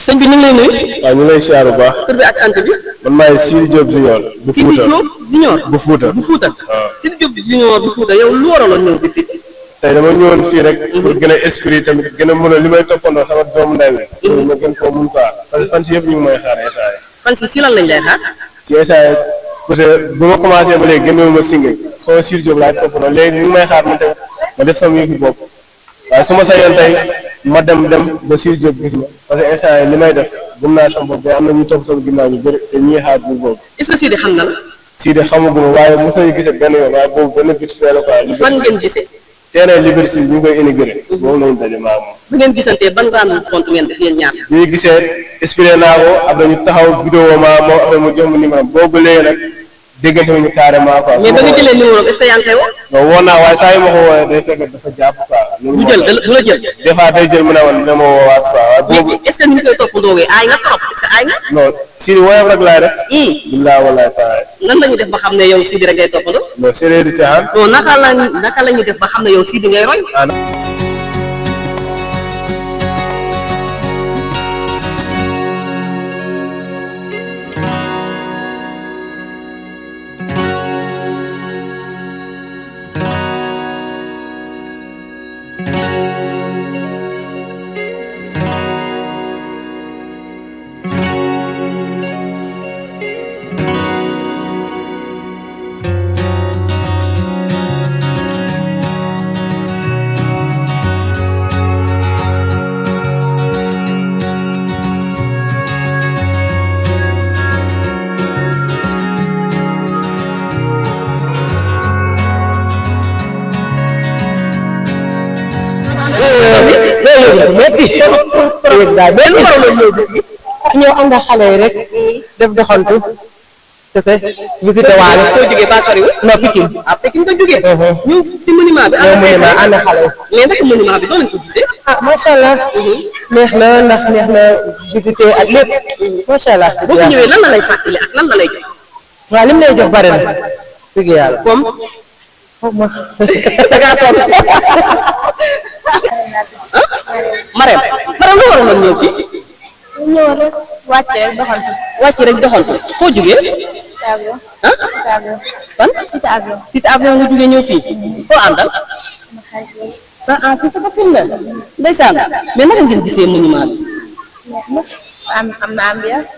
sëñ bi ñu ngi lay nuyu. waaw ñu ngi lay siyaar bu baax. tur bi ak sant bi. man maay Sidi Diop Junior. bu Fouta Sidi Diop Junior. bu Fouta bu Fouta. waaw Sidi Diop Junior bu Fouta yow lu waraloon ñëw bi fii. tey dama ñëwoon fii rek. pour gën a esprit tamit gën a mën a li may toppandoo sama doomu ndey bi. ma gën koo mun quoi parce que fan si yëpp ñu ngi may xaar instant fan si lan lañ lay xaar. si instant parce que bu ma commencé ba léegi gënoo ma single sama Sidi Diop laay toppandoo léegi ñu ngi may xaar man tamit ma def sama yëfi bopp waaye su ma sañoon tey ma dem ba Sidi Diop gis ma parce que instant yi li may def gëm naa sama bopp am na ñu topp sama ginnaaw ñu bëri te ñuy xaar bu boobu. est-ce que Sidi xam na la. Sidi xamaguma waaye mos nañu gisee benn yoon waaye boobu benn vite fait la quoi. fan ngeen gisee. terrain Liberté ñu koy inauguré. boobu lañu daje maa moom. bu ngeen gisantee ban rendre compte ngeen def yéen ñaar. bi ñu gisee expliqué naa ko après ñu taxaw vidéo ma moom après mu jox ma numéro boobu léegi nag déggante ñu carrément quoi. mais ba nga jëlee numéro est-ce que yaa ngi koy woo. non woo naa waaye saa yu ma ko woowee day fekk dafa jàpp quoi. du jël du la jël. des fois day jël mu ne woon dina ma woowaat quoi waaye boobu. est-ce que ni ñu koy toppandoowee aay nga trop est-ce que aay nga. non Sidi woyof rek laay def. billaahi wallaahi taala. nan la ñuy def ba xam ne yow Sidi rek ngay toppandoo. non séeréer di caaxaan. non naka la ñuy def ba xam ne yow Sidi ngay roy. ñëw ànd ak xale yi rek def doxantu kese visité waale. foo jógee ba soriwul. non Pikine. ah Pikine nga jógee. ñu si monument bi. ñoom monument ànd ak xale yi. mais naka monument bi doo leen ko gisee. ah macha allah. neex na ndax neex na visité ak lépp. macha allah. boo fi ñëwee lan la lay fàttali ak lan la lay jox. waaw li mu lay jox bari na. dëgg yàlla. comme. xaw ma. da ngaa sonn. Marème lu waroon ñëw fii. ñëw rek wàcce rek doxantu. wàcc rek doxantu foo jógee. Cité avion. ah Cité avion. fan. Cité avion. Cité avion nga jógee ñëw fii. foo àndal. sama xarit yooyu. sa sa boppam la. ndeysaan mais naka ngeen gisee monument bi. neex na am na ambiance.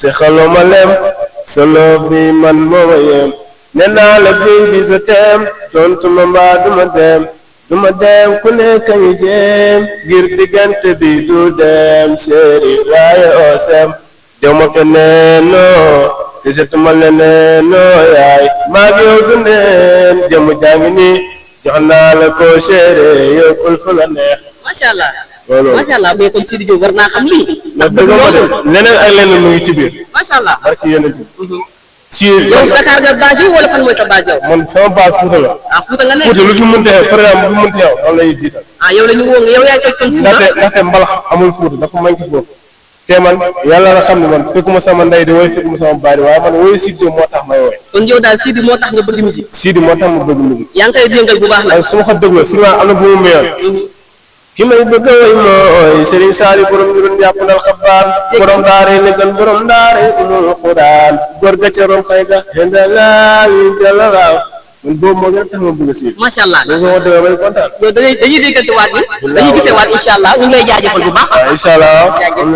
te xaloma lem solo bi man mooma yem nee naa la bi sa teem tontu ma mbaa duma dem ku nekk ngi jéem ngir diggante bi du dem séeri waaye oosem dew ma feneenoo te setuma leneenoo yaay maa ngi yow du neen jëmu jàngi ni jox naa la ko séeré yóbbul fu la neex. macha allah. loolu macha allah mais kon Sidi Diop war naa xam lii. ndax dëgg ma de leneen ak leneen mu ngi ci biir. macha allah. barki yéen a ji. si yow Dakar nga base yi wala fan mooy sa base yow. man sama base Fouta la. ah Fouta nga nekk Fouta lu fi mënti xew par exemple lu fi mënti xew loolu lay jiital. ah yow la ñu woo nga yow yaa ngi koy kon Fouta. ndaxte mbalax amul Fouta dafa manqué foofu. te man yàlla na xam ne man fekkuma sama ndey di woy fekkuma sama baay di waaye man woy Sidi Diop moo tax may woy. kon yow daal Sidi moo tax nga bëgg musique. Sidi moo tax ma bëgg musique. yaa ngi koy déngal bu baax nag. su ma ko dégloo si ma am na bu mu meyoon. ki may bëgg a woy mooy Serigne Sali borom ñu doon jàpp ndal xabaan borom daare ne gan borom daare umul xuraan góor ga ca rom xay ga xendalaal jalalaaw man boobu moo gën a tax ma bëgg a Sidi. macha allah loolu moo demee bay kontaan. yow dañuy déggante waat ni dañuy gisee waat incha allah ñu ngi lay jaajëfal bu baax. waaw incha allah.